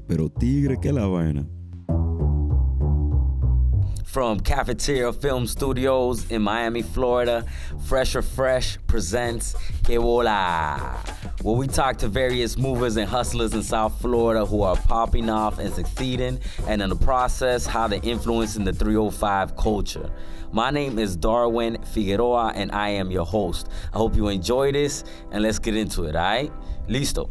pero tigre que la vaina. From Cafeteria Film Studios in Miami, Florida, Phresh presents Que Bola, where we talk to various movers and hustlers in South Florida who are popping off and succeeding, and in the process, how they're influencing the 305 culture. My name is Darwin Figueroa, and I am your host. I hope you enjoy this, and let's get into it, all right? Listo.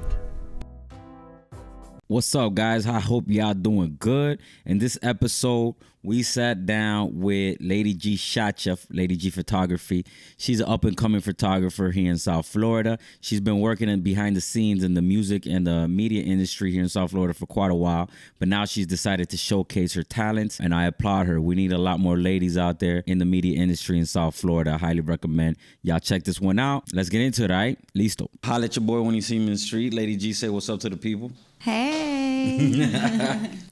What's up, guys? I hope y'all doing good. In this episode, we sat down with Lady G Shot Chef, Lady G Photography. She's an up-and-coming photographer here in South Florida. She's been working behind the scenes in the music and the media industry here in South Florida for quite a while, but now she's decided to showcase her talents, and I applaud her. We need a lot more ladies out there in the media industry in South Florida. I highly recommend y'all check this one out. Let's get into it, all right? Listo. Holla at your boy when you see me in the street. Lady G, say what's up to the people. Hey.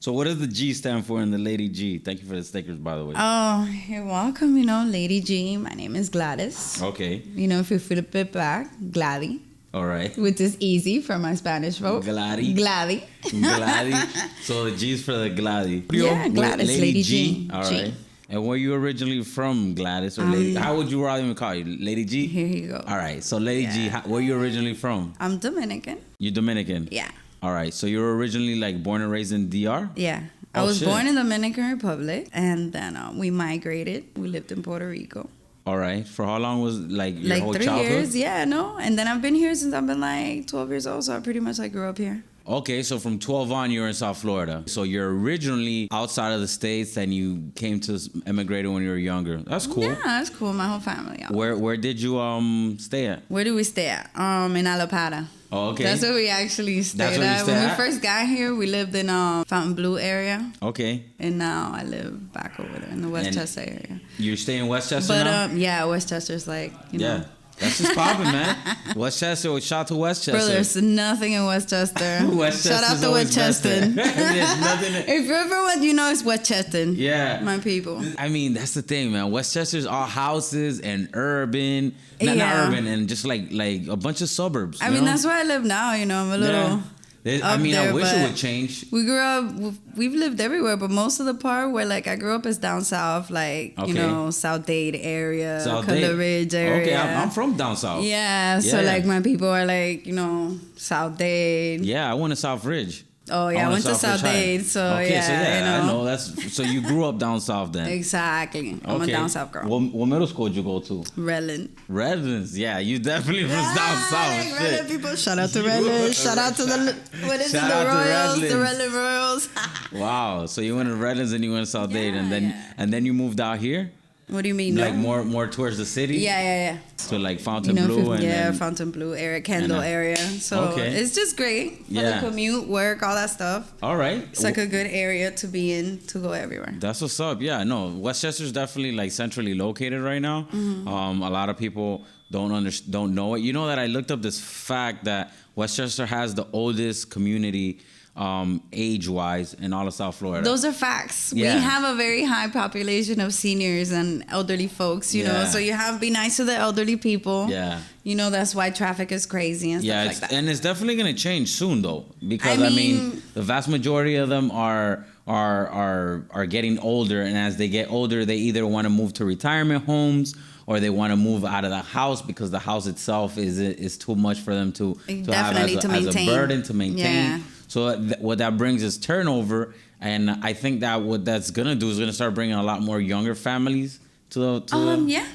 So what does the G stand for in the Lady G? Thank you for the stickers, by the way. Oh, you're welcome. Lady G. My name is Gladys. Okay. If you flip it back, Gladys. All right. Which is easy for my Spanish folks. Gladys. Gladys. Gladys. So the G is for the Gladys. Yeah, Gladys, Lady G. All right. And where you originally from, Gladys or Lady? How would you rather even call you? Lady G? Here you go. All right. So Lady G, where you originally from? I'm Dominican. You're Dominican? Yeah. All right. So you're originally born and raised in DR? Yeah. I was born in the Dominican Republic, and then we migrated. We lived in Puerto Rico. All right. For how long was your whole 3 childhood? years, yeah, no. And then I've been here since I've been 12 years old, so I pretty much grew up here. Okay, so from 12 on, you're in South Florida. So you're originally outside of the States and you came to immigrate when you were younger. That's cool. Yeah, that's cool. My whole family. Where did you stay at? Where do we stay at? In Alapata. Oh, okay. That's where we actually stayed at. When we first got here, we lived in Fontainebleau area. Okay. And now I live back over there in the Westchester area. You stay in Westchester now? Yeah, Westchester's know. That's just popping, man. Westchester, shout out to Westchester. Bro, there's nothing in Westchester. Shout out to Westchester. There's nothing. If you're ever what it's Westchester. Yeah. My people. I mean, that's the thing, man. Westchester's all houses and urban. Not urban, and just like a bunch of suburbs. I mean, that's where I live now, I'm a little... I wish it would change. We grew up, we've lived everywhere, but most of the part where I grew up is down south, South Dade area, Color Ridge area. Okay, I'm from down south. Yeah, so my people are South Dade. Yeah, I went to South Ridge. Oh yeah, I went to South Dade, I know that's. So you grew up down south then? Exactly. I'm a down south girl. What middle school did you go to? Redlands, yeah, you definitely from down south. Redlands people, shout out to Redlands. Shout out to the Royals, the Redlands Royals. Wow, so you went to Redlands and you went to South Dade, and then you moved out here. What do you mean? More towards the city? Yeah. So Fontainebleau Fontainebleau area, Kendall area. So it's just great for the commute, work, all that stuff. All right. It's a good area to be in, to go everywhere. That's what's up. Yeah, no, Westchester's definitely centrally located right now. Mm-hmm. A lot of people don't know it. You know that I looked up this fact that Westchester has the oldest community age-wise in all of South Florida. Those are facts. Yeah. We have a very high population of seniors and elderly folks, you know, so you have to be nice to the elderly people. Yeah. That's why traffic is crazy and stuff like that. And it's definitely going to change soon, though, because I mean, the vast majority of them are getting older, and as they get older, they either want to move to retirement homes or they want to move out of the house because the house itself is too much for them to have as a burden to maintain. Yeah. So what that brings is turnover, and I think that what that's gonna do is gonna start bringing a lot more younger families to yeah,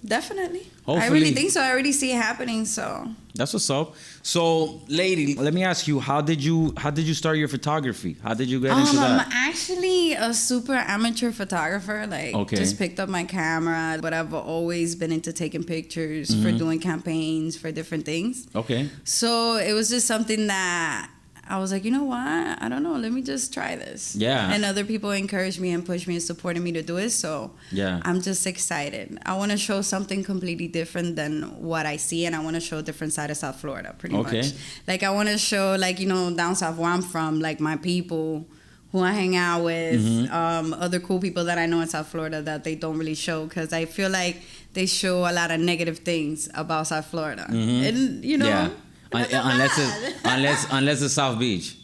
definitely. Hopefully. I really think so. I already see it happening. So that's what's up. So, lady, let me ask you, how did you start your photography? How did you get into that? I'm actually a super amateur photographer. Just picked up my camera, but I've always been into taking pictures for doing campaigns for different things. Okay. So it was just something that I was like, you know what? I don't know. Let me just try this. Yeah. And other people encouraged me and pushed me and supported me to do it. So I'm just excited. I want to show something completely different than what I see. And I want to show a different side of South Florida, pretty much. I want to show, down south where I'm from, my people who I hang out with, other cool people that I know in South Florida that they don't really show. Because I feel like they show a lot of negative things about South Florida. And, unless it's South Beach.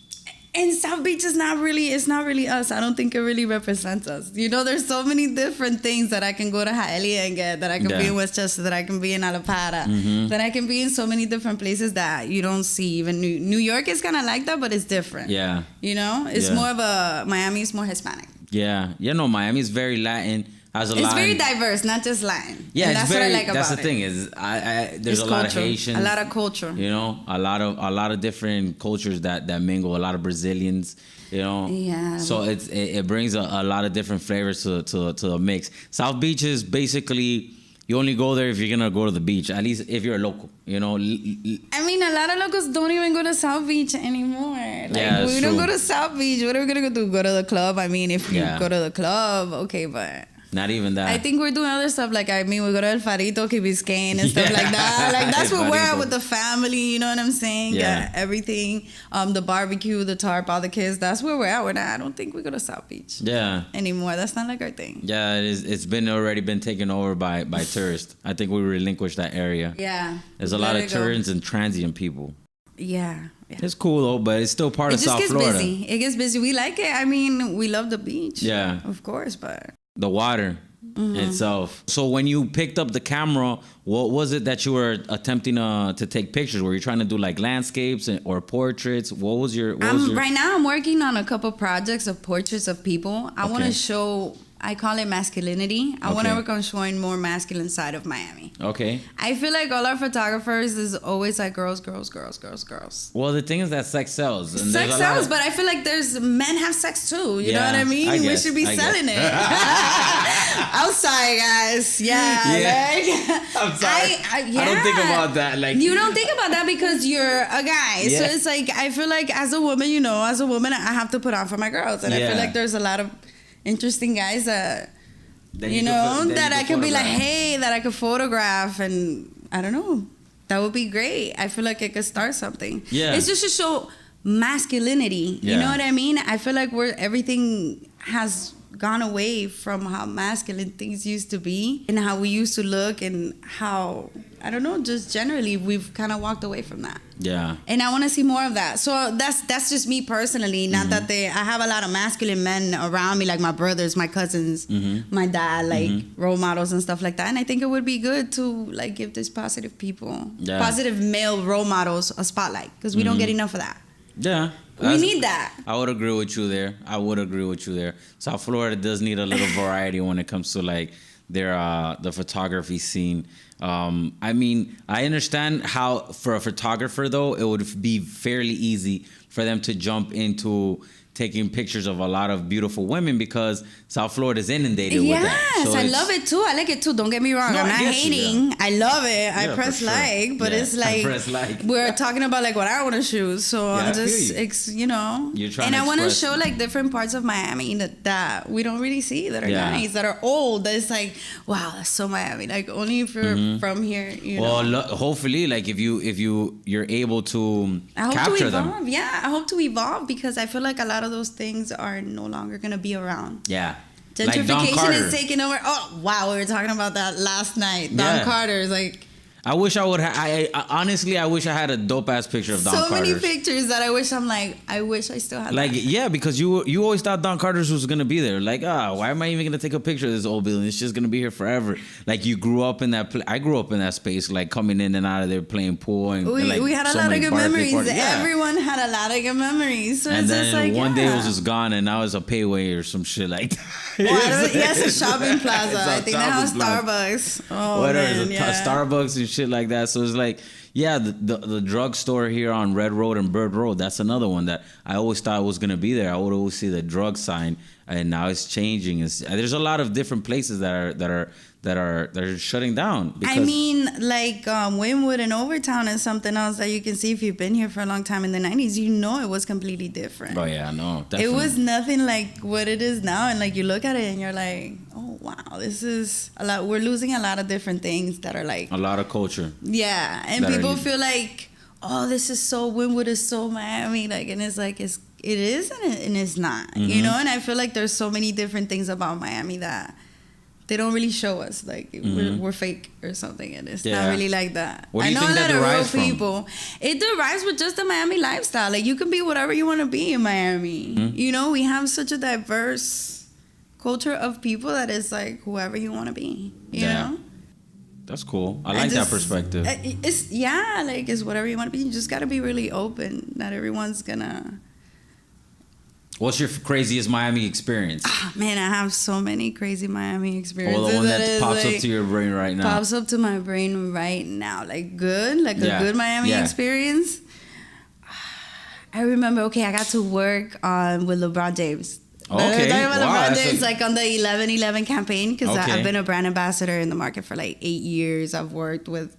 And South Beach is not really, it's not really us. I don't think it really represents us. You know, there's so many different things that I can go to Hialeah and get, that I can be in Westchester, that I can be in Alapata, that I can be in so many different places that you don't see. Even New York is kind of like that, but it's different. Yeah. You know, it's more of Miami is more Hispanic. Yeah. You know, Miami is very Latin. It's very diverse, not just Latin. Yeah, and that's what I like about it. That's the thing is, there's a lot of Haitians, a lot of culture. You know, a lot of different cultures that mingle. A lot of Brazilians. You know, yeah. So it brings a lot of different flavors to a mix. South Beach is basically, you only go there if you're gonna go to the beach. At least if you're a local, you know. I mean, a lot of locals don't even go to South Beach anymore. Like, yeah, we don't go to South Beach. What are we gonna do? Go to the club? I mean, if you go to the club, okay, but. Not even that. I think we're doing other stuff. Like, I mean, we go to El Farito, Key Biscayne, and stuff like that. Like, that's where we're at with the family. You know what I'm saying? Yeah. Everything. The barbecue, the tarp, all the kids. That's where we're at. I don't think we go to South Beach. Yeah. Anymore. That's not like our thing. Yeah, it is. It's already been taken over by tourists. I think we relinquished that area. Yeah. There's a lot of tourists and transient people. Yeah. It's cool though, but it's still part of South Florida. It gets busy. We like it. I mean, we love the beach. Yeah. Of course, but. The water itself. So when you picked up the camera, what was it that you were attempting to take pictures? Were you trying to do like landscapes or portraits? What was your... Right now I'm working on a couple projects of portraits of people. I want to show... I call it masculinity. I want to work on showing more masculine side of Miami. Okay. I feel like all our photographers is always like girls. Well, the thing is that sex sells. And sex sells, but I feel like men have sex too. You know what I mean? We should be selling it. I'm sorry, guys. Yeah. I'm sorry. I don't think about that. Like, you don't think about that because you're a guy. Yeah. So it's like, I feel like as a woman, I have to put on for my girls. And I feel like there's a lot of interesting guys that I could be like, hey, that I could photograph, and I don't know, that would be great. I feel like it could start something. Yeah, it's just to show masculinity. You know what I mean? I feel like everything has gone away from how masculine things used to be and how we used to look, and how, I don't know, just generally we've kind of walked away from that. Yeah. And I want to see more of that. So that's just me personally. Not that I have a lot of masculine men around me, like my brothers, my cousins, my dad, like role models and stuff like that. And I think it would be good to like give these positive people, positive male role models a spotlight, because we don't get enough of that. Yeah. We need that. I would agree with you there. South Florida does need a little variety when it comes to like the photography scene. I mean, I understand how for a photographer though, it would be fairly easy for them to jump into taking pictures of a lot of beautiful women, because South Florida is inundated with that. Yes, I love it too. I like it too. Don't get me wrong. I'm not hating. I love it. I press like, but it's like we're talking about like what I want to shoot. So I'm just, You're trying, and I want to show like different parts of Miami that we don't really see, that are nice, that are old. That it's like, wow, that's so Miami. Like only if you're from here, hopefully, like if you're able to capture them. Yeah, I hope to evolve, because I feel like a lot of those things are no longer going to be around. Yeah. Gentrification is taking over. Oh, wow. We were talking about that last night. Don Carter is like... I wish I would honestly, I wish I had a dope ass picture of Don Carter. So many pictures that I wish I still had. Like, yeah, because you always thought Don Carter's was going to be there. Like, why am I even going to take a picture of this old building? It's just going to be here forever. Like, you grew up in that I grew up in that space, like coming in and out of there playing pool. And we had a lot of good memories. Everyone had a lot of good memories. So and it's then just like, one day it was just gone, and now it's a payway or some shit like that. Yes, a shopping plaza. I think that has Starbucks. Oh, whatever, Starbucks and shit like that. So it's like, the drugstore here on Red Road and Bird Road, that's another one that I always thought was going to be there. I would always see the drug sign, and now it's changing. There's a lot of different places that are shutting down. I mean, like Wynwood and Overtown is something else that you can see if you've been here for a long time in the 90s. It was completely different. Oh yeah, no, definitely. It was nothing like what it is now, and like you look at it and you're like, oh wow, this is a lot. We're losing a lot of different things that are like a lot of culture. Yeah, and people feel like, oh, this is so Wynwood is so Miami, like, and it's like it is and it's not, and I feel like there's so many different things about Miami that they don't really show us like we're fake or something, and it's not really like that. What do you think that derives from? People, it derives with just the Miami lifestyle. Like you can be whatever you want to be in Miami. You know, we have such a diverse culture of people that is like whoever you want to be. You know, that's cool. I like that perspective. It's like it's whatever you want to be. You just got to be really open. Not everyone's gonna. What's your craziest Miami experience? Oh, man, I have so many crazy Miami experiences. Well, the one that pops up to your brain right now. Pops up to my brain right now. Like good? Like a good Miami experience? I remember, I got to work with LeBron James. Okay. LeBron James, like on the 11-11 campaign, because I've been a brand ambassador in the market for like 8 years. I've worked with,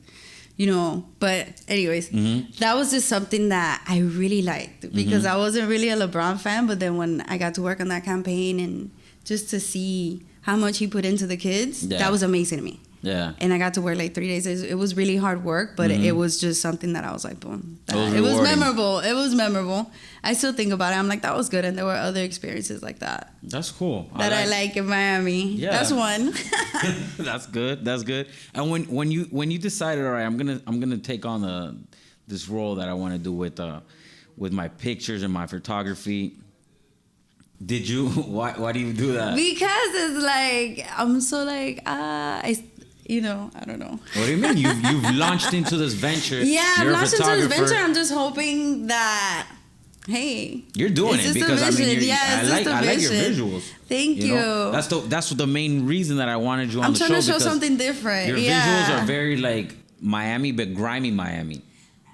but anyways, that was just something that I really liked because I wasn't really a LeBron fan, but then when I got to work on that campaign and just to see how much he put into the kids, that was amazing to me. Yeah. And I got to work like 3 days. It was really hard work, but it was just something that I was like, boom. It was memorable. It was memorable. I still think about it. I'm like, that was good. And there were other experiences like that. That's cool. I like in Miami. Yeah. That's one. That's good. That's good. And when you decided, all right, I'm gonna take on this role that I want to do with my pictures and my photography. Did you? Why do you do that? Because it's like I'm so like I don't know. What do you mean? You've launched into this venture. Yeah, I've launched into this venture. I'm just hoping that, hey, you're doing it because I mean, I like your visuals. Thank you. That's the main reason that I wanted you on the show. I'm trying to show something different. Your visuals are very like Miami, but grimy Miami.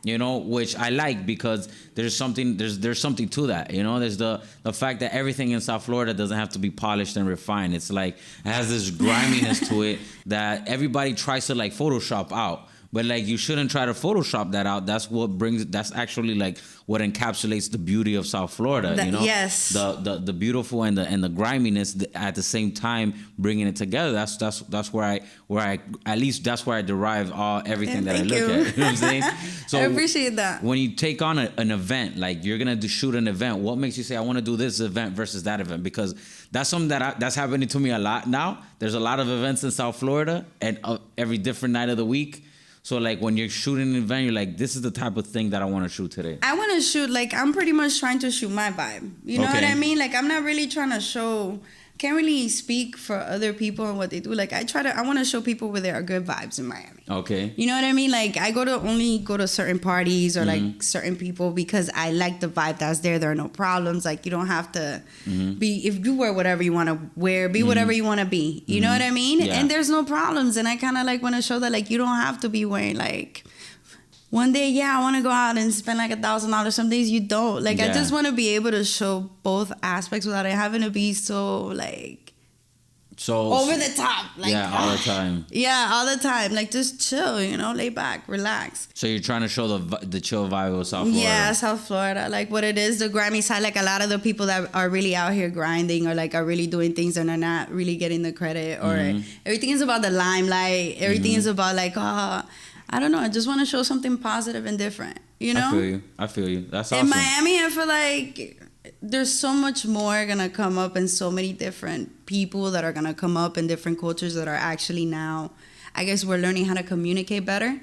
Which I like because there's something to that. There's the fact that everything in South Florida doesn't have to be polished and refined. It's like it has this griminess to it that everybody tries to like Photoshop out. But like you shouldn't try to Photoshop that out. That's actually like what encapsulates the beauty of South Florida. Yes. The beautiful and the griminess at the same time bringing it together. That's where I at least that's where I derive everything that I look at. You know what I'm saying? So I appreciate that. When you take on an event, like you're gonna shoot an event, what makes you say I want to do this event versus that event? Because that's something that's happening to me a lot now. There's a lot of events in South Florida, and every different night of the week. So, like, when you're shooting an event, you're like, this is the type of thing that I want to shoot today. I want to shoot, like, I'm pretty much trying to shoot my vibe. You know what I mean? Like, I'm not really trying to show... Can't really speak for other people and what they do. Like, I want to show people where there are good vibes in Miami. Okay. You know what I mean? Like, I only go to certain parties or, like, certain people because I like the vibe that's there. There are no problems. Like, you don't have to be... If you wear whatever you want to wear, be whatever you want to be. You know what I mean? Yeah. And there's no problems. And I kind of, like, want to show that, like, you don't have to be wearing, like... One day, I want to go out and spend like $1,000. Some days you don't. Like, I just want to be able to show both aspects without it having to be so, like, over the top. Like, all the time. Yeah, all the time. Like, just chill, lay back, relax. So you're trying to show the chill vibe of South Florida. Yeah, South Florida. Like, what it is, the grimy side. Like, a lot of the people that are really out here grinding or, like, are really doing things and are not really getting the credit. Or everything is about the limelight. Everything is about, like, I don't know. I just want to show something positive and different, I feel you. That's awesome. In Miami, I feel like there's so much more going to come up and so many different people that are going to come up and different cultures that are actually now, I guess we're learning how to communicate better.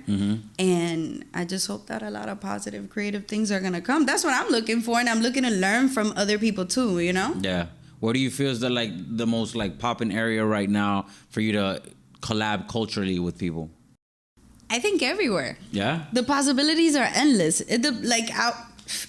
And I just hope that a lot of positive, creative things are going to come. That's what I'm looking for. And I'm looking to learn from other people too, Yeah. What do you feel is the most like popping area right now for you to collab culturally with people? I think everywhere. Yeah? The possibilities are endless.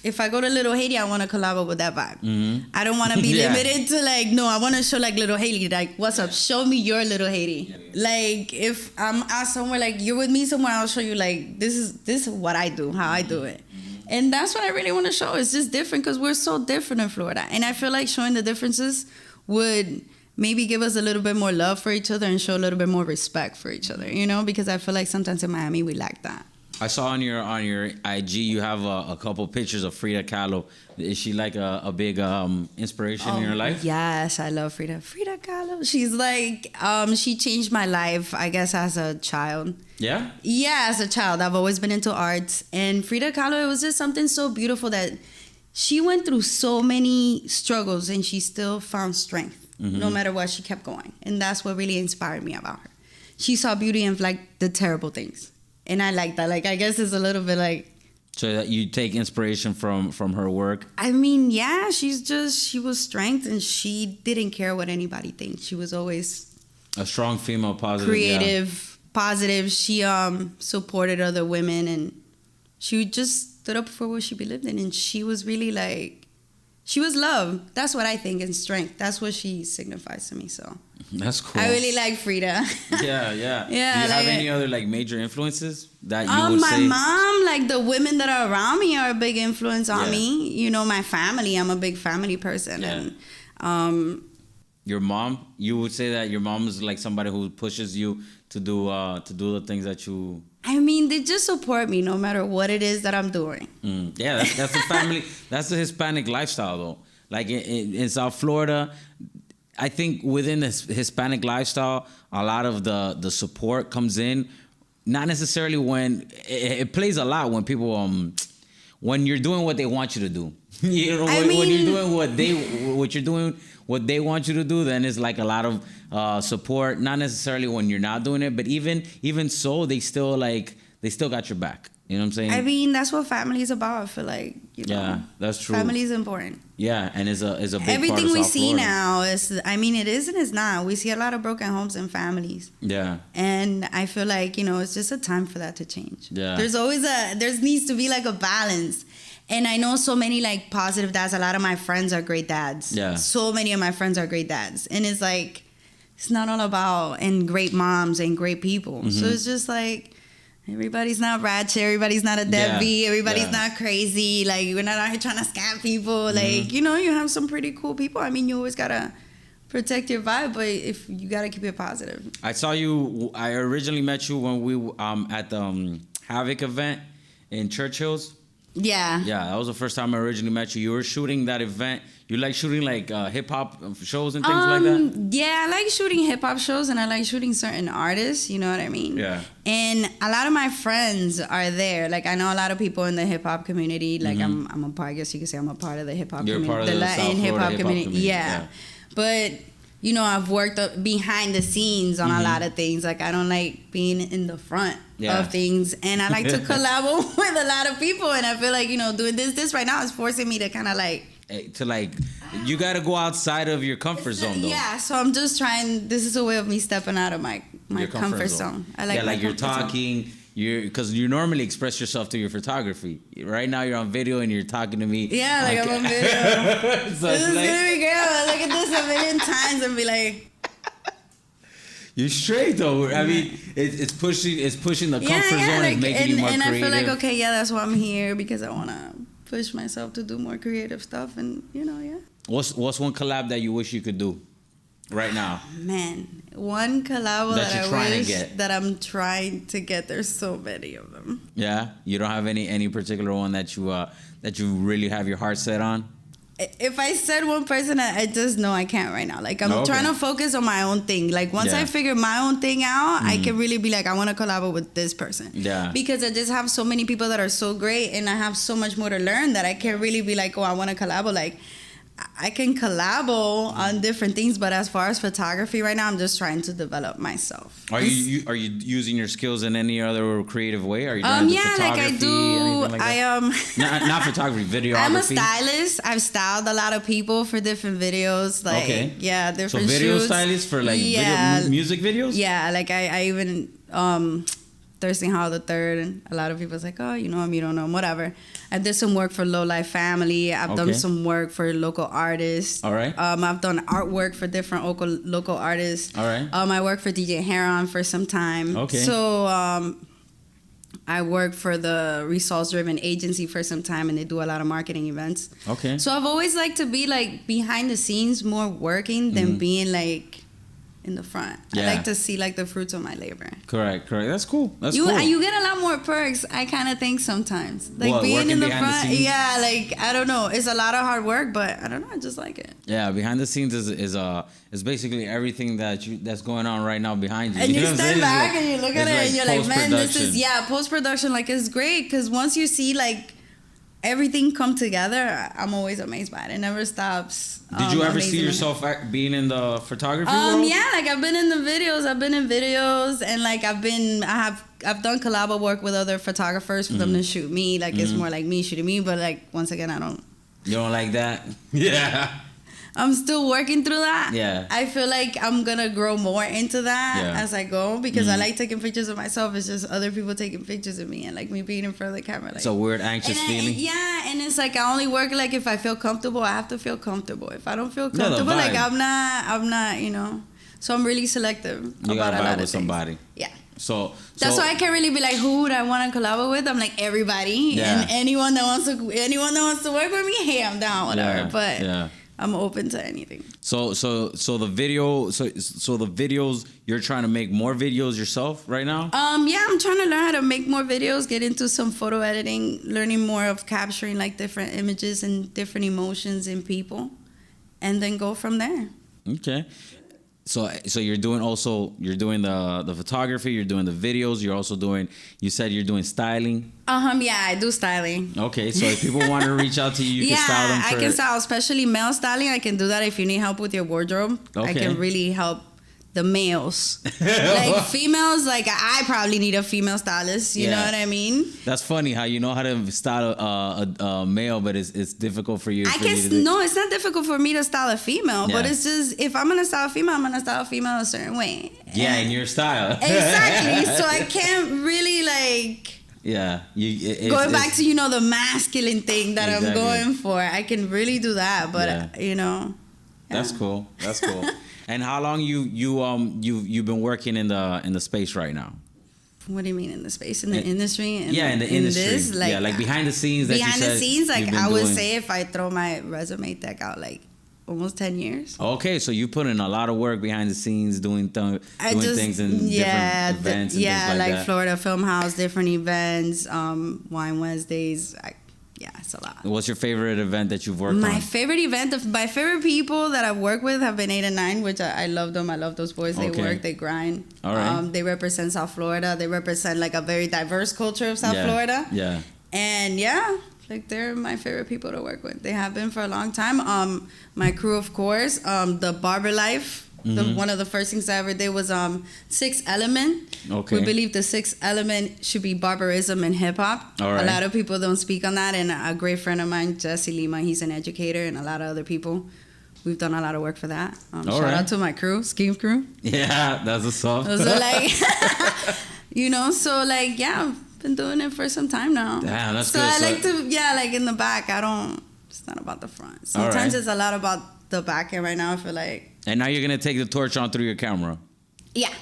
If I go to Little Haiti, I want to collab with that vibe. I don't want to be limited to like, no, I want to show like Little Haiti. Like, what's up? Show me your Little Haiti. Like, if I'm out somewhere, like you're with me somewhere, I'll show you like, this is what I do, how I do it. And that's what I really want to show. It's just different because we're so different in Florida. And I feel like showing the differences would... maybe give us a little bit more love for each other and show a little bit more respect for each other, because I feel like sometimes in Miami we lack that. I saw on your IG you have a couple pictures of Frida Kahlo. Is she like a big inspiration in your life? Yes, I love Frida. Frida Kahlo. She's like she changed my life, I guess, as a child. Yeah? Yeah, as a child. I've always been into arts. And Frida Kahlo, it was just something so beautiful that she went through so many struggles and she still found strength. No matter what, she kept going. And that's what really inspired me about her. She saw beauty in like the terrible things. And I like that. Like, I guess it's a little bit like... So that you take inspiration from her work? I mean, yeah, she was strength, and she didn't care what anybody thinks. She was always... A strong female, positive. Creative, positive. She supported other women, and she just stood up for what she believed in. And she was really like... She was love. That's what I think, and strength. That's what she signifies to me, so... That's cool. I really like Frida. Yeah. Yeah. Do you have any other like major influences that you would my say? My mom, like the women that are around me are a big influence on me. You know, my family. I'm a big family person. Yeah. And your mom, you would say that your mom is like somebody who pushes you to do the things that you... I mean, they just support me no matter what it is that I'm doing. Yeah, that's the family. That's the Hispanic lifestyle, though. Like in South Florida, I think within the Hispanic lifestyle, a lot of the support comes in. Not necessarily when it plays a lot when people when you're doing what they want you to do. You know, when you're doing what they want you to do, then it's like a lot of support. Not necessarily when you're not doing it, but even so, they still got your back. You know what I'm saying? I mean, that's what family is about. I feel like, you know. Yeah, that's true. Family is important. Yeah, and is a big everything part of we South see Florida. now is, I mean, it is and it's not. We see a lot of broken homes and families. Yeah. And I feel like, you know, it's just a time for that to change. Yeah. There needs to be like a balance. And I know so many like positive dads. A lot of my friends are great dads. Yeah. So many of my friends are great dads. And it's like, it's not all about, and great moms and great people. Mm-hmm. So it's just like, everybody's not ratchet. Everybody's not a deadbeat. Everybody's not crazy. Like, we're not out here trying to scam people. Like, you know, you have some pretty cool people. I mean, you always got to protect your vibe, but if you got to keep it positive. I originally met you when we at the Havoc event in Churchill's. Yeah. Yeah, that was the first time I originally met you. You were shooting that event. You like shooting like hip hop shows and things like that? Yeah, I like shooting hip hop shows, and I like shooting certain artists, you know what I mean? Yeah. And a lot of my friends are there. Like, I know a lot of people in the hip hop community. Like, I'm a part, I guess you could say I'm a part of the hip hop community. You're part of the Latin hip hop community. Yeah. But, you know, I've worked behind the scenes on a lot of things. Like, I don't like being in the front of things. And I like to collab with a lot of people. And I feel like, you know, doing this right now is forcing me to kind of like... you got to go outside of your comfort zone, though. Yeah, so I'm just trying... This is a way of me stepping out of my comfort zone. I like like you're talking... Because you normally express yourself through your photography. Right now you're on video and you're talking to me. Yeah, like I'm on video. So this is gonna be good. I'll look at this a million times and be like... You're straight though. I mean, it's pushing the comfort zone like, and making you more creative. And I feel like, okay, that's why I'm here, because I want to push myself to do more creative stuff, and you know, What's one collab that you wish you could do right now? Man, one collab that I'm trying to get. There's so many of them. Yeah, you don't have any particular one that you really have your heart set on? If I said one person, I just know I can't right now. Like, I'm trying to focus on my own thing. Like, once I figure my own thing out, I can really be like, I want to collaborate with this person. Yeah. Because I just have so many people that are so great, and I have so much more to learn that I can't really be like, oh, I want to collaborate. Like, I can collabo on different things, but as far as photography right now, I'm just trying to develop myself. Are you using your skills in any other creative way? Are you doing photography? Like I do. Like not photography, videography. I'm a stylist. I've styled a lot of people for different videos. Like, different so video shoots. stylist for like music videos. Yeah, like I even Thursday Hall the Third, and a lot of people's like, oh, you know him, you don't know him, whatever. I did some work for Low Life Family. I've done some work for local artists. All right. I've done artwork for different local artists. All right. I worked for DJ Heron for some time. Okay. So I worked for the Results Driven Agency for some time, and they do a lot of marketing events. Okay. So I've always liked to be like behind the scenes, more working than being like in the front. Yeah. I like to see like the fruits of my labor. Correct. That's cool. You get a lot more perks, I kind of think sometimes. Like being in the front, like I don't know. It's a lot of hard work, but I don't know, I just like it. Yeah, behind the scenes is basically everything that's going on right now behind you. And you know stand back and you look at it and you're like, man, this is post-production. Like, it's great because once you see like everything come together, I'm always amazed by it. It never stops. Did you ever see yourself being in the photography world? Yeah, like I've been in the videos. I've been in videos, and like I've done collab work with other photographers for them to shoot me. Like it's more like me shooting me, but like once again, You don't like that? Yeah. I'm still working through that. Yeah. I feel like I'm gonna grow more into that as I go because I like taking pictures of myself. It's just other people taking pictures of me and like me being in front of the camera. Like, it's a weird anxious feeling. Yeah, and it's like I only work like if I feel comfortable. I have to feel comfortable. If I don't feel comfortable, like I'm not, you know. So I'm really selective. You gotta vibe with things. somebody. Yeah. So that's why I can't really be like, who would I want to collab with? I'm like everybody and anyone that wants to work with me. Hey, I'm down, whatever. But I'm open to anything. So the videos, you're trying to make more videos yourself right now? Yeah, I'm trying to learn how to make more videos, get into some photo editing, learning more of capturing like different images and different emotions in people, and then go from there. Okay. So you're doing the photography, you're doing the videos, you said you're doing styling. Yeah, I do styling. Okay, so if people want to reach out to you, you can style them I can style, especially male styling. I can do that if you need help with your wardrobe. Okay. I can really help the males. Like females, like I probably need a female stylist. You know what I mean? That's funny how you know how to style a male, but it's difficult for you. No, it's not difficult for me to style a female, but it's just if I'm gonna style a female, I'm gonna style a female a certain way. Yeah, in your style. Exactly. So I can't really like. Yeah, going back to the masculine thing that I'm going for. I can really do that, but That's cool. That's cool. And how long you've been working in the space right now? What do you mean in the space? In the industry? In the industry. This, like, like behind the scenes. Behind the scenes, like I would say if I throw my resume deck out, like almost 10 years. Okay, so you put in a lot of work behind the scenes doing things in different events and things like that. Like Florida Film House, different events, Wine Wednesdays. Yeah, it's a lot. What's your favorite event that you've worked on? My favorite people that I've worked with have been 8 and 9, which I love them. I love those boys. They work, they grind. All right. They represent South Florida. They represent like a very diverse culture of South Florida. Yeah. And like they're my favorite people to work with. They have been for a long time. My crew, of course. The Barber Life. One of the first things I ever did was Sixth Element. Okay. We believe the sixth element should be barbarism and hip hop. All right. A lot of people don't speak on that, and a great friend of mine, Jesse Lima, he's an educator, and a lot of other people. We've done a lot of work for that. Shout out to my crew, Scheme Crew. Yeah, that's a song. So like, I've been doing it for some time now. Damn, that's so good. I like to, like in the back. It's not about the front. Sometimes it's a lot about the back, and right now I feel like. And now you're gonna take the torch on through your camera. Yeah.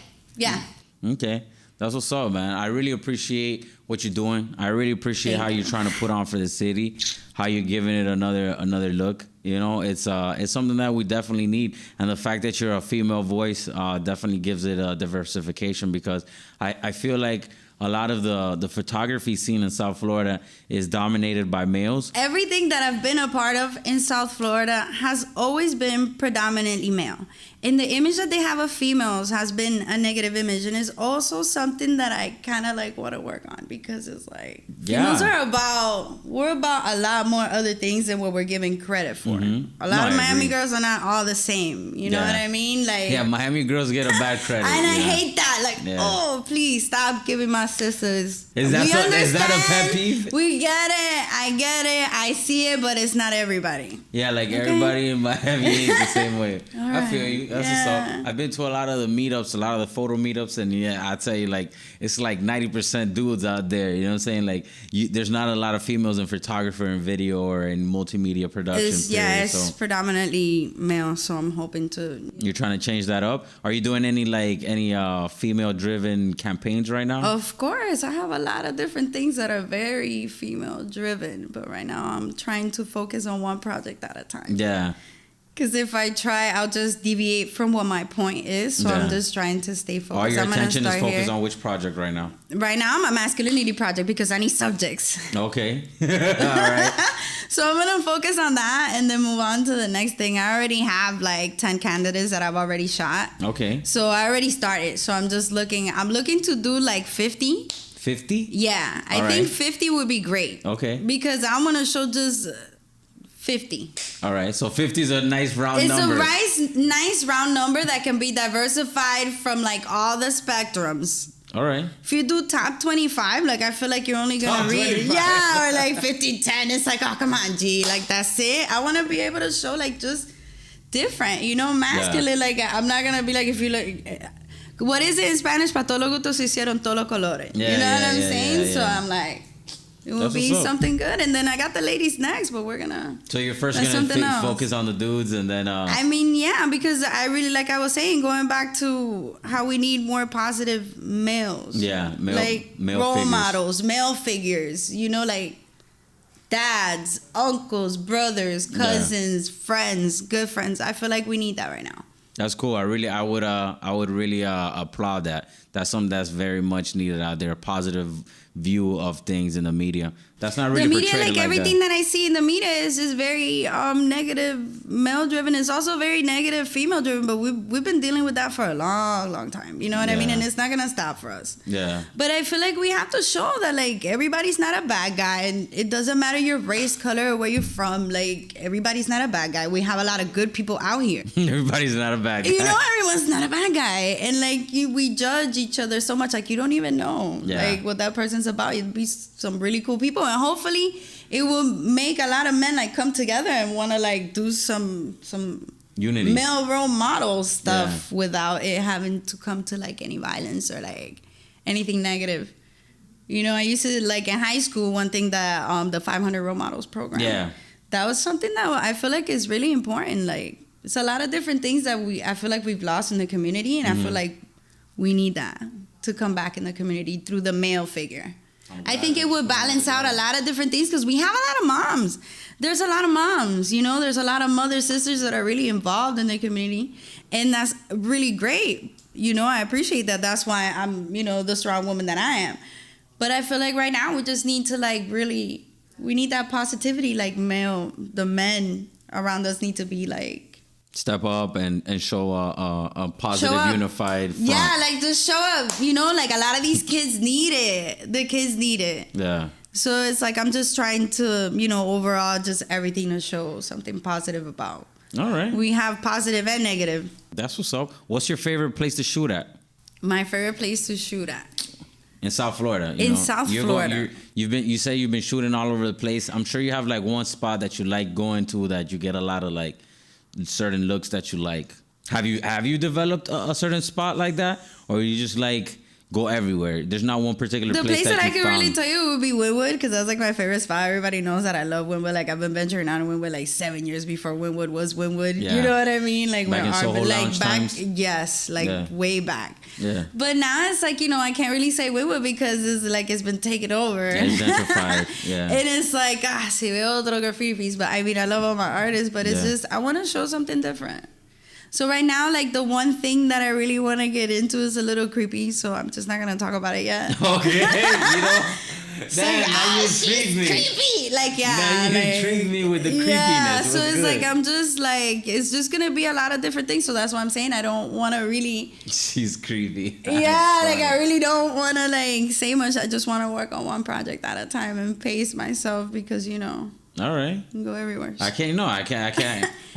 Okay, that's what's up, man. I really appreciate what you're doing. I really appreciate how you're trying to put on for the city, how you're giving it another look. It's something that we definitely need, and the fact that you're a female voice definitely gives it a diversification because I feel like a lot of the photography scene in South Florida is dominated by males. Everything that I've been a part of in South Florida has always been predominantly male. And the image that they have of females has been a negative image, and it's also something that I kind of like want to work on because it's like females we're about a lot more other things than what we're giving credit for. A lot of Miami girls are not all the same. You know what I mean? Like Miami girls get a bad credit, and I hate that. Like, please stop giving my sisters. Is that a pet peeve? We get it. I get it. I see it, but it's not everybody. Yeah, like everybody in Miami ain't the same way. I feel you. That's what's up. I've been to a lot of the meetups, a lot of the photo meetups, and I tell you, like, it's like 90% dudes out there. You know what I'm saying? Like, there's not a lot of females in photography and video or in multimedia production. It's predominantly male, so I'm hoping to. You're trying to change that up? Are you doing any female-driven campaigns right now? Of course. I have a lot of different things that are very female-driven, but right now I'm trying to focus on one project at a time. Yeah. Because if I try, I'll just deviate from what my point is. So I'm just trying to stay focused. All your attention is focused on which project right now? Right now, I'm a masculinity project because I need subjects. Okay. All right. So I'm going to focus on that and then move on to the next thing. I already have like 10 candidates that I've already shot. Okay. So I already started. So I'm looking to do like 50 50? Yeah, I think 50 would be great. Okay. Because I want to show just 50. All right, so 50 is a nice round number. It's a nice round number that can be diversified from like all the spectrums. All right. If you do top 25, like I feel like you're only gonna read, yeah, or like 50-10. It's like, oh come on, G, like that's it. I want to be able to show like just different, masculine. Like I'm not gonna be like if you like. What is it in Spanish? Pa todos los gustos se hicieron todos los colores. Yeah, you know what I'm saying? Yeah. So I'm like, it will be something good. And then I got the ladies next, but we're gonna. So you're first gonna focus on the dudes, and then. I mean, yeah, because I really, like I was saying, going back to how we need more positive males. Yeah, male role figures. models, male figures. Like dads, uncles, brothers, cousins, friends, good friends. I feel like we need that right now. That's cool. I would really applaud that. That's something that's very much needed out there. A positive view of things in the media. That's not really the media, portrayed like everything that I see in the media is very negative male driven. It's also very negative female driven. But we've been dealing with that for a long time. You know what I mean? And it's not gonna stop for us. Yeah. But I feel like we have to show that everybody's not a bad guy, and it doesn't matter your race, color, or where you're from. Everybody's not a bad guy. We have a lot of good people out here. Everybody's not a bad guy. Everyone's not a bad guy, and we judge each other so much. You don't even know what that person's about. You'd be some really cool people, and hopefully it will make a lot of men come together and want to do some unity, male role model stuff without it having to come to any violence or anything negative. I used to in high school, one thing that the 500 role models program, that was something that I feel like is really important. It's a lot of different things that I feel like we've lost in the community, and I feel like we need that to come back in the community through the male figure. I think it would balance out a lot of different things because we have a lot of moms. There's a lot of moms, there's a lot of mothers, sisters that are really involved in the community, and that's really great. I appreciate that. That's why I'm, the strong woman that I am. But I feel like right now we just need to really, we need that positivity. The men around us need to be step up and show a positive, unified front. Yeah, just show up. A lot of these kids need it. The kids need it. Yeah. So it's I'm just trying to, overall, just everything to show something positive about. All right. We have positive and negative. That's what's up. What's your favorite place to shoot at? My favorite place to shoot at? In South Florida. South Florida. You say you've been shooting all over the place. I'm sure you have one spot that you like going to that you get a lot of certain looks that you like. Have you developed a certain spot like that, or you just go everywhere? There's not one particular place. The place that I can really tell you would be Wynwood, because that's my favorite spot. Everybody knows that I love Wynwood. I've been venturing out in Wynwood 7 years before Wynwood was Wynwood. Yeah. You know what I mean? Back in Soho Lounge times? Yes, way back. Yeah. But now it's I can't really say Wynwood because it's been taken over. It's gentrified. Yeah. And it's si veo otro graffiti piece. But I mean, I love all my artists, but it's just I want to show something different. So right now, the one thing that I really want to get into is a little creepy, so I'm just not going to talk about it yet. Okay, now you intrigued me. Creepy! Now you intrigued me with the creepiness. Yeah, so it's I'm just it's just going to be a lot of different things, so that's why I'm saying I don't want to really... She's creepy. Yeah, I really don't want to, say much. I just want to work on one project at a time and pace myself because, All right. Go everywhere. I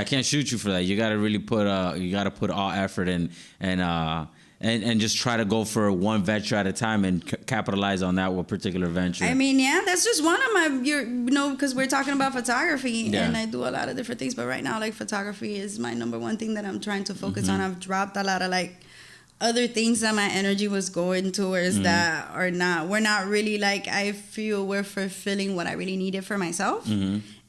can't shoot you for that. You gotta really put all effort in and just try to go for one venture at a time and capitalize on that one particular venture. I mean, yeah, that's just one of my because we're talking about photography and I do a lot of different things, but right now photography is my number one thing that I'm trying to focus on. I've dropped a lot of other things that my energy was going towards that we're not really I feel we're fulfilling what I really needed for myself.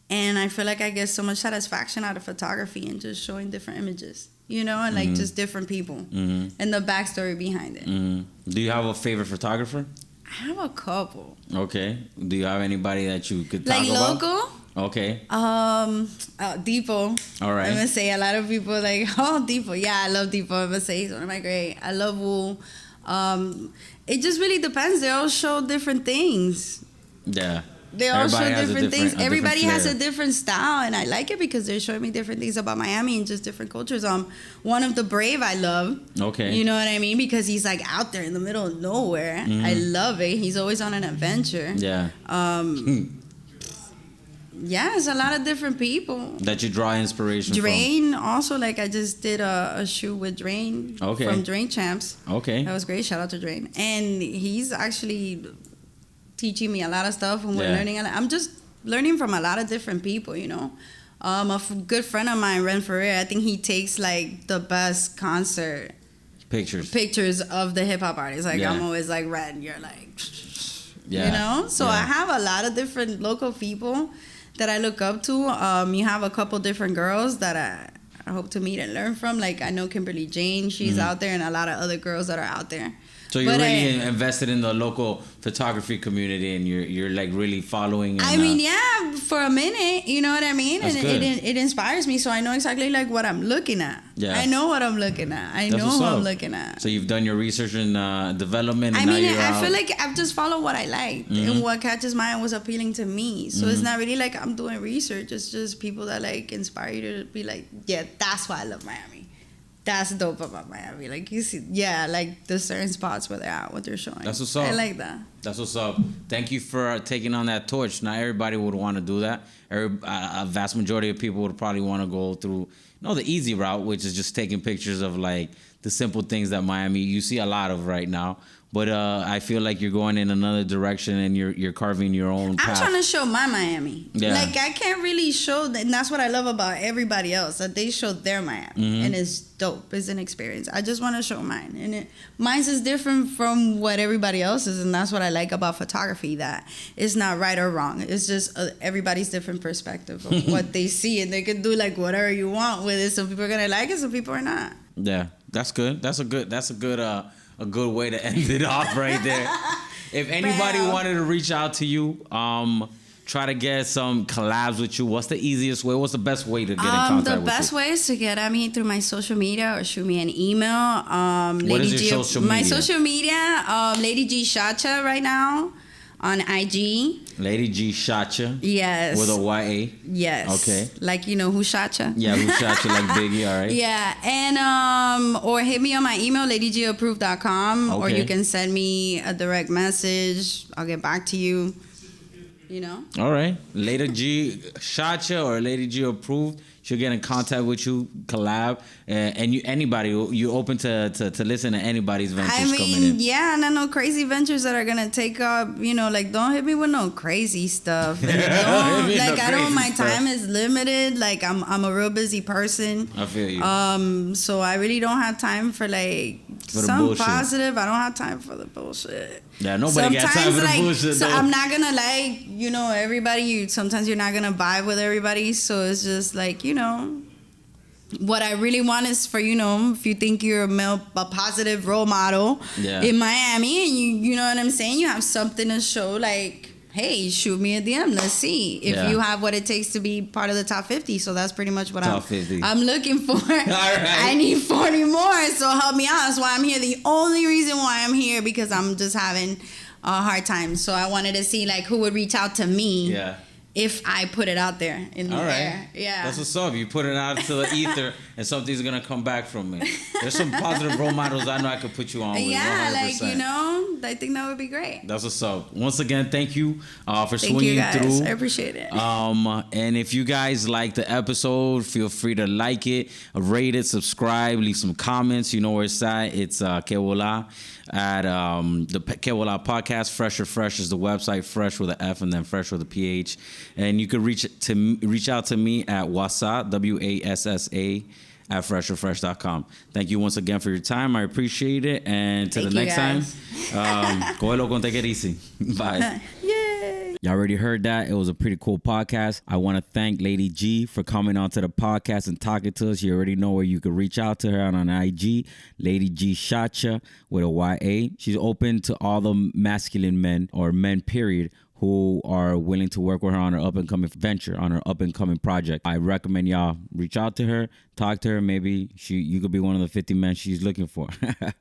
And I feel I get so much satisfaction out of photography and just showing different images, and just different people and the backstory behind it. Do you have a favorite photographer? I have a couple. Okay. Do you have anybody that you could talk about? Local? Okay. Depot. All right. I'm gonna say a lot of people Depot. Yeah, I love Depot. I'm gonna say he's one of my great. I love Wool. It just really depends. They all show different things. Yeah. They all show different things. Everybody has a different style, and I like it because they're showing me different things about Miami and just different cultures. One of the Brave I love. Okay. You know what I mean? Because he's like out there in the middle of nowhere. I love it. He's always on an adventure. Yeah. Yeah, it's a lot of different people that you draw inspiration Drain from. Also, like I just did a shoot with Drain from Drain Champs. Okay. That was great. Shout out to Drain. And he's actually teaching me a lot of stuff, and we're learning. I'm just learning from a lot of different people, you know. Good friend of mine, Ren Ferrer, I think he takes like the best concert pictures of the hip hop artists. Like I'm always like, Ren, you're like, you know. So I have a lot of different local people that I look up to. You have a couple different girls that I hope to meet and learn from. Like I know Kimberly Jane, she's out there, and a lot of other girls that are out there. So you're really invested in the local photography community, and you're like really following. And, for a minute, you know what I mean, and it inspires me. So I know exactly like what I'm looking at. Yeah, I know what I'm looking at. I know who I'm looking at. So you've done your research in development. And I feel like I've just followed what I liked and what catches my eye was appealing to me. So it's not really like I'm doing research. It's just people that like inspire you to be like, yeah, that's why I love Miami. That's dope about Miami. Like you see, like the certain spots where they're at, what they're showing. That's what's up. I like that. That's what's up. Thank you for taking on that torch. Not everybody would want to do that. A vast majority of people would probably want to go through, the easy route, which is just taking pictures of like the simple things that Miami you see a lot of right now. But I feel like you're going in another direction, and you're carving your own path. I'm trying to show my Miami. Yeah. Like I can't really show that, and that's what I love about everybody else, that they show their Miami, and it's dope. It's an experience. I just want to show mine, and mine's is different from what everybody else's, and that's what I like about photography. That it's not right or wrong. It's just everybody's different perspective of what they see, and they can do like whatever you want with it. Some people are gonna like it, some people are not. Yeah, that's good. That's a good way to end it off right there. If anybody wanted to reach out to you, try to get some collabs with you, what's the easiest way? What's the best way to get in contact with you? The best way is to get at me through my social media or shoot me an email. What is your social media? My social media, Lady G Shacha right now on IG. Lady G Shacha. Yes. With a YA. Yes. Okay. Like who shot ya? Yeah, who shot you like Biggie, all right. Yeah. And or hit me on my email, ladygapproved.com, or you can send me a direct message. I'll get back to you. All right. Lady G shot ya or Lady G approved. She'll get in contact with you, collab, and you open to listen to anybody's ventures coming in. Yeah, and I know crazy ventures that are gonna take up. Like don't hit me with no crazy stuff. My time is limited. Like I'm a real busy person. I feel you. So I really don't have time for some positive. I don't have time for the bullshit. Yeah, nobody got time for the bullshit. So I'm not gonna everybody. Sometimes you're not gonna vibe with everybody. So it's just what I really want is for if you think you're a positive role model in Miami, and you know what I'm saying, you have something to show. Like, hey, shoot me a DM. Let's see if you have what it takes to be part of the top 50. So that's pretty much what I'm looking for. All right. I need 40 more, so help me out. That's why I'm here. The only reason why I'm here, because I'm just having a hard time. So I wanted to see who would reach out to me. Yeah. If I put it out there in the air. Yeah. That's what's up. You put it out to the ether and something's going to come back from it. There's some positive role models I know I could put you on with. Yeah, 100%. I think that would be great. That's what's up. Once again, thank you for swinging through. I appreciate it. And if you guys like the episode, feel free to like it, rate it, subscribe, leave some comments. You know where it's at. It's Que Bola at the Que Bola podcast. Phresh is the website. Phresh with an F and then Phresh with a PH. And you can reach out to me at WASA, WASSA, at phresherfresh.com. Thank you once again for your time. I appreciate it. And till the next time, cógelo con take it easy. Bye. Yay. Y'all already heard that. It was a pretty cool podcast. I want to thank Lady G for coming onto the podcast and talking to us. You already know where you can reach out to her on IG, Lady G Shacha with a YA. She's open to all the masculine men, or men period, who are willing to work with her on her up-and-coming venture, on her up-and-coming project. I recommend y'all reach out to her, talk to her. Maybe you could be one of the 50 men she's looking for. All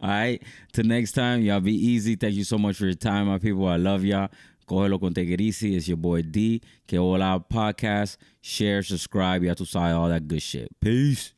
right? Till next time, y'all be easy. Thank you so much for your time, my people. I love y'all. Cógelo con Take It Easy. It's your boy D. Que Bola Podcast. Share, subscribe. Ya tú sabes, all that good shit. Peace.